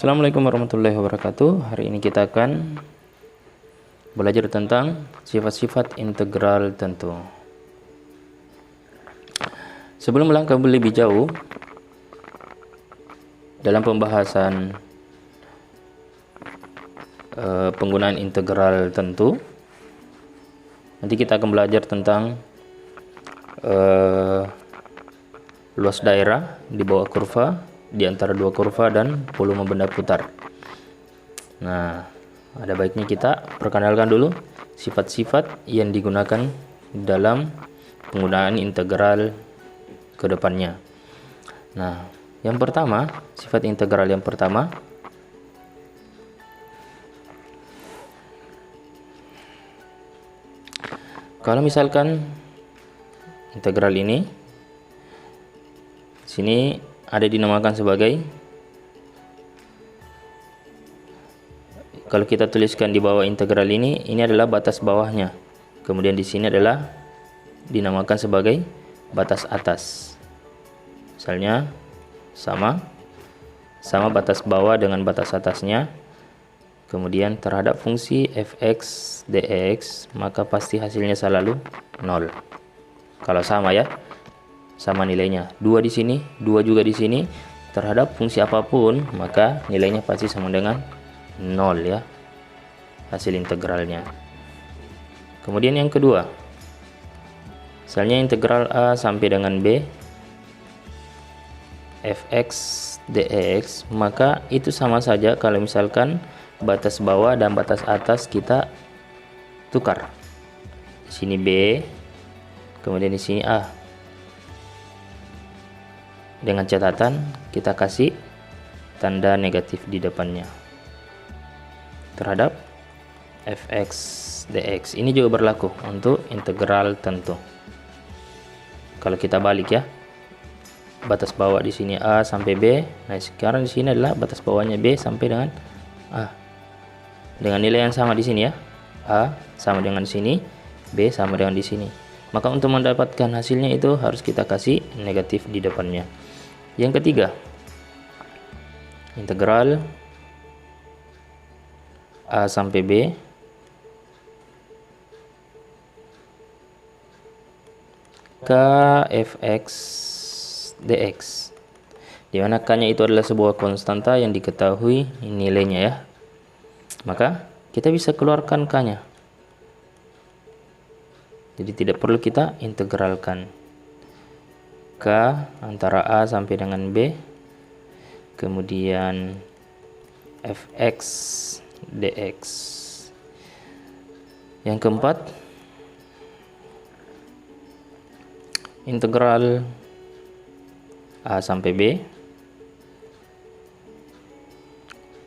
Assalamualaikum warahmatullahi wabarakatuh. Hari ini kita akan belajar tentang sifat-sifat integral tentu. Sebelum melangkah lebih jauh dalam pembahasan penggunaan integral tentu, nanti kita akan belajar tentang luas daerah di bawah kurva, di antara dua kurva, dan volume benda putar. Nah, ada baiknya kita perkenalkan dulu sifat-sifat yang digunakan dalam penggunaan integral ke depannya. Nah, yang pertama, sifat integral yang pertama, kalau misalkan integral ini sini ada dinamakan sebagai, kalau kita tuliskan di bawah integral ini adalah batas bawahnya. Kemudian di sini adalah dinamakan sebagai batas atas. Misalnya sama batas bawah dengan batas atasnya. Kemudian terhadap fungsi fx dx, maka pasti hasilnya selalu 0. Kalau sama ya. Sama nilainya. 2 di sini, 2 juga di sini. Terhadap fungsi apapun, maka nilainya pasti sama dengan 0 ya. Hasil integralnya. Kemudian yang kedua, misalnya integral A sampai dengan B fx dx, maka itu sama saja kalau misalkan batas bawah dan batas atas kita tukar. Di sini B, kemudian di sini A. Dengan catatan kita kasih tanda negatif di depannya terhadap fx dx. Ini juga berlaku untuk integral tentu. Kalau kita balik ya, batas bawah di sini A sampai B. Nah, sekarang di sini adalah batas bawahnya B sampai dengan A. Dengan nilai yang sama di sini ya. A sama dengan sini, B sama dengan di sini. Maka untuk mendapatkan hasilnya itu harus kita kasih negatif di depannya. Yang ketiga, integral A sampai B k fx dx, di mana k-nya itu adalah sebuah konstanta yang diketahui nilainya ya. Maka kita bisa keluarkan k-nya. Jadi tidak perlu kita integralkan. K antara A sampai dengan B, kemudian fx dx. Yang keempat, integral A sampai B.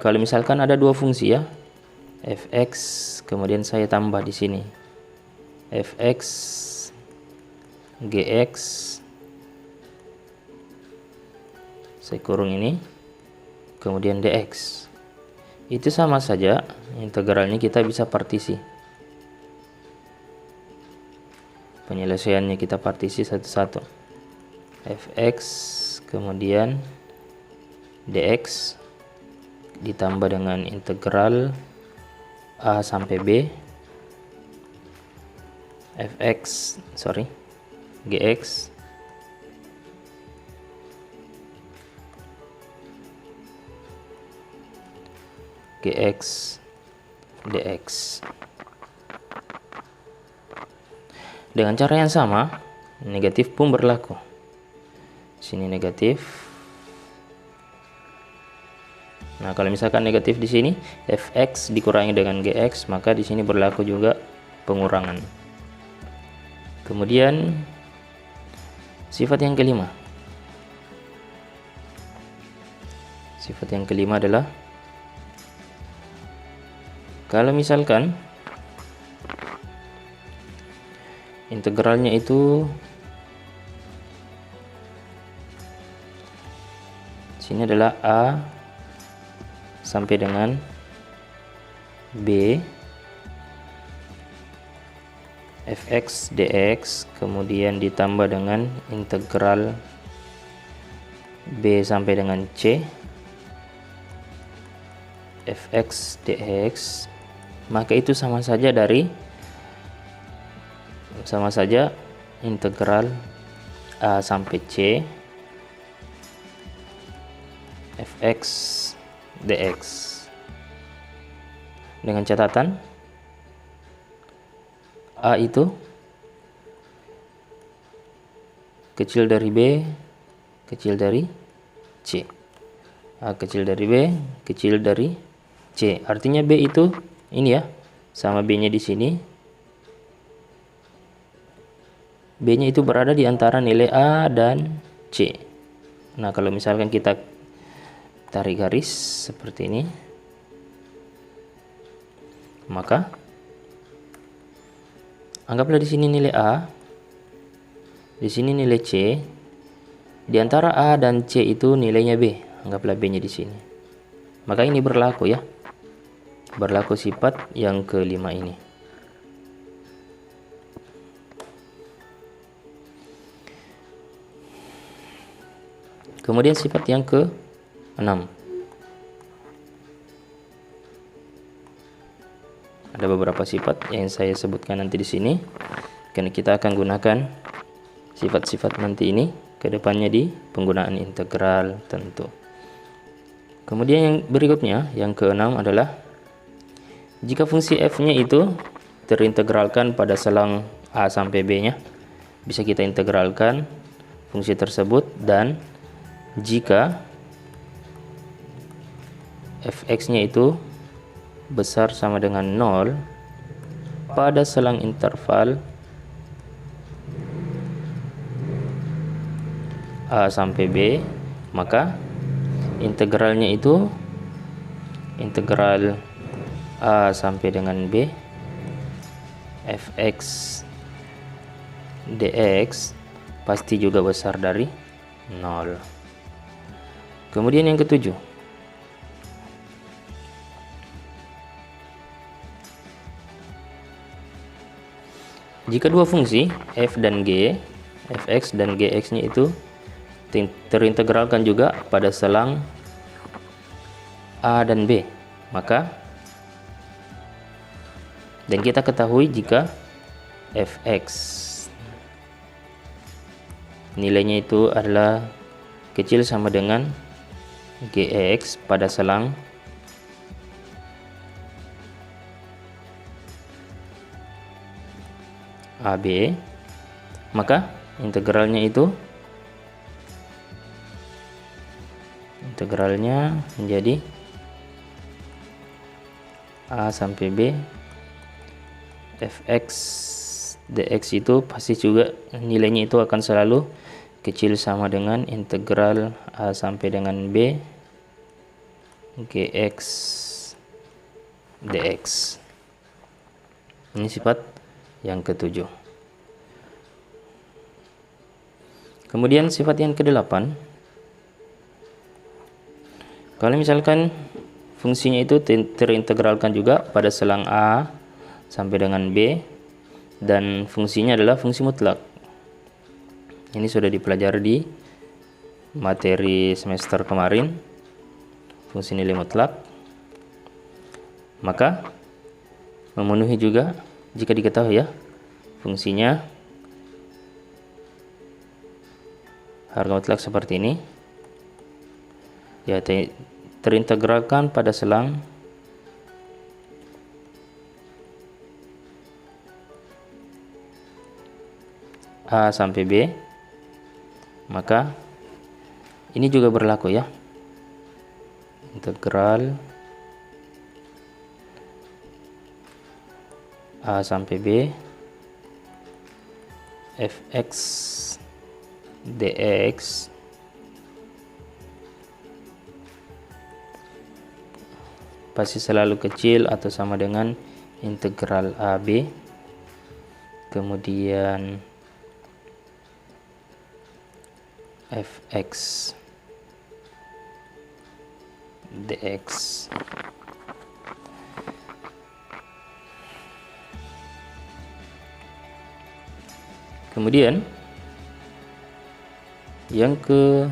Kalau misalkan ada dua fungsi ya, fx, kemudian saya tambah di sini fx gx, saya kurung ini, kemudian dx. Itu sama saja integralnya kita bisa partisi. Penyelesaiannya kita partisi satu-satu. Fx kemudian dx ditambah dengan integral A sampai B gx dx. Dengan cara yang sama, negatif pun berlaku. Sini negatif. Nah, kalau misalkan negatif di sini, fx dikurangi dengan gx, maka di sini berlaku juga pengurangan. Kemudian sifat yang kelima. Sifat yang kelima adalah kalau misalkan integralnya itu sini adalah A sampai dengan B fx dx, kemudian ditambah dengan integral B sampai dengan C fx dx, maka itu sama saja integral a sampai c fx dx, dengan catatan a itu kecil dari b kecil dari c, a kecil dari b kecil dari c, artinya b itu ini ya, sama b nya di sini, b nya itu berada di antara nilai a dan c. Nah, kalau misalkan kita tarik garis seperti ini, maka anggaplah di sini nilai a, di sini nilai c, di antara a dan c itu nilainya b, anggaplah b nya di sini. Maka ini berlaku ya, berlaku sifat yang kelima ini. Kemudian sifat yang ke-6. Ada beberapa sifat yang saya sebutkan nanti di sini, karena kita akan gunakan sifat-sifat nanti ini ke depannya di penggunaan integral tentu. Kemudian yang berikutnya, yang ke-6 adalah jika fungsi f-nya itu terintegralkan pada selang a sampai b-nya, bisa kita integralkan fungsi tersebut, dan jika fx-nya itu besar sama dengan 0 pada selang interval a sampai b, maka integralnya itu integral a sampai dengan b fx dx pasti juga besar dari 0. Kemudian yang ke-7, jika dua fungsi f dan g, fx dan gx-nya itu terintegralkan juga pada selang a dan b, maka, dan kita ketahui jika fx nilainya itu adalah kecil sama dengan gx pada selang AB, maka integralnya menjadi a sampai b fx dx itu pasti juga nilainya itu akan selalu kecil sama dengan integral a sampai dengan b gx dx. Ini sifat yang ke-7. Kemudian sifat yang ke-8, kalau misalkan fungsinya itu terintegralkan juga pada selang a sampai dengan b, dan fungsinya adalah fungsi mutlak. Ini sudah dipelajari di materi semester kemarin, fungsi nilai mutlak. Maka memenuhi juga jika diketahui ya fungsinya harga mutlak seperti ini, ya, terintegralkan pada selang a sampai b, maka ini juga berlaku ya, integral a sampai b fx dx pasti selalu kecil atau sama dengan integral AB, kemudian fx dx. Kemudian yang ke-9,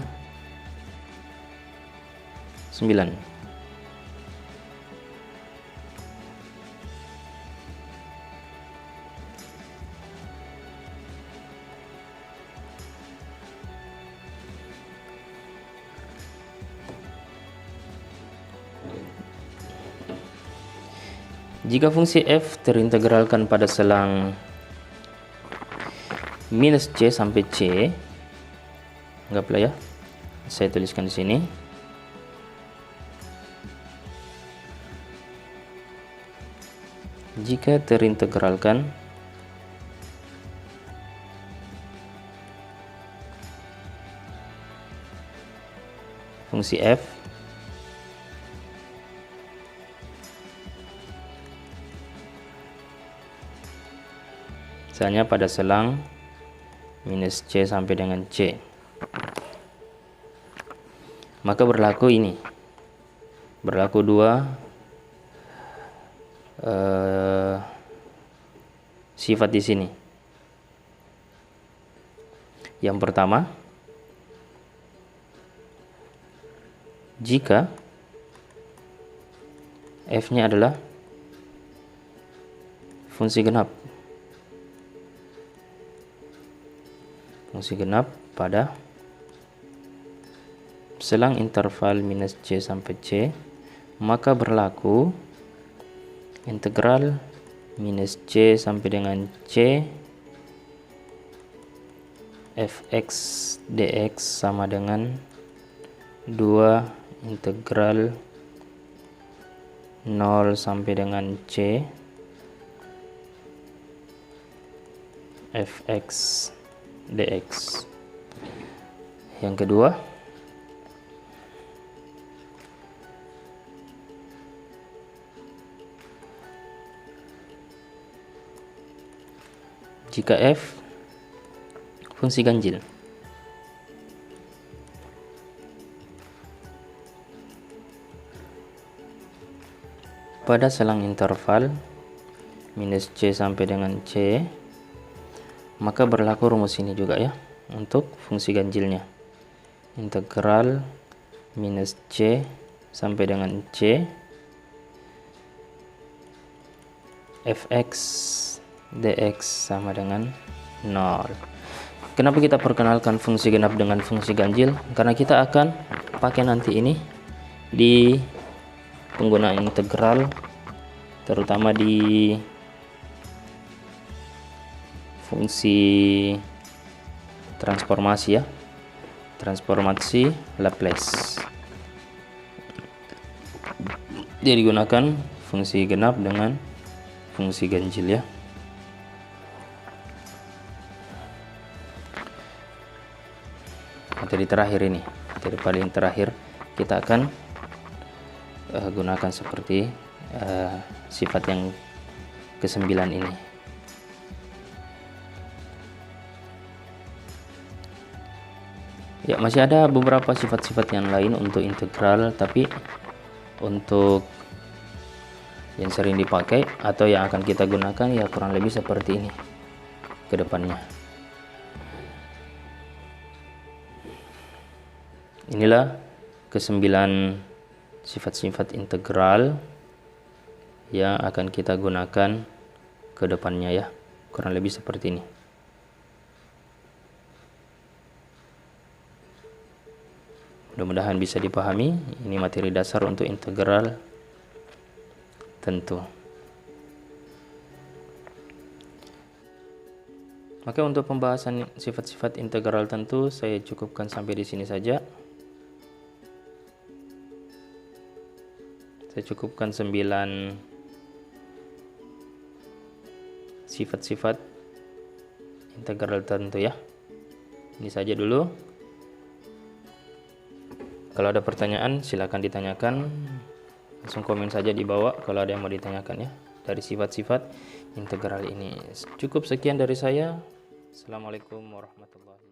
Jika fungsi f terintegralkan pada selang minus c sampai c, anggaplah ya, saya tuliskan di sini. Jika terintegralkan fungsi f misalnya pada selang minus c sampai dengan c, maka berlaku ini, berlaku dua sifat di sini. Yang pertama, jika f-nya adalah fungsi genap, pada selang interval minus c sampai c, maka berlaku integral minus c sampai dengan c fx dx sama dengan 2 integral 0 sampai dengan c fx dx. Yang kedua, jika f fungsi ganjil pada selang interval minus c sampai dengan c, maka berlaku rumus ini juga ya untuk fungsi ganjilnya. Integral minus c sampai dengan c fx dx sama dengan 0. Kenapa kita perkenalkan fungsi genap dengan fungsi ganjil? Karena kita akan pakai nanti ini di penggunaan integral, terutama di fungsi transformasi ya, transformasi Laplace. Dia digunakan fungsi genap dengan fungsi ganjil ya. Materi terakhir ini, materi paling terakhir, kita akan gunakan seperti sifat yang ke-9 ini. Ya, masih ada beberapa sifat-sifat yang lain untuk integral, tapi untuk yang sering dipakai atau yang akan kita gunakan ya kurang lebih seperti ini ke depannya. Inilah ke-9 sifat-sifat integral yang akan kita gunakan ke depannya ya, kurang lebih seperti ini. Mudah-mudahan bisa dipahami. Ini materi dasar untuk integral tentu. Maka untuk pembahasan sifat-sifat integral tentu saya cukupkan sampai di sini saja. Saya cukupkan 9 sifat-sifat integral tentu ya. Ini saja dulu. Kalau ada pertanyaan silakan ditanyakan, langsung komen saja di bawah kalau ada yang mau ditanyakan ya dari sifat-sifat integral ini. Cukup sekian dari saya. Assalamualaikum warahmatullahi wabarakatuh.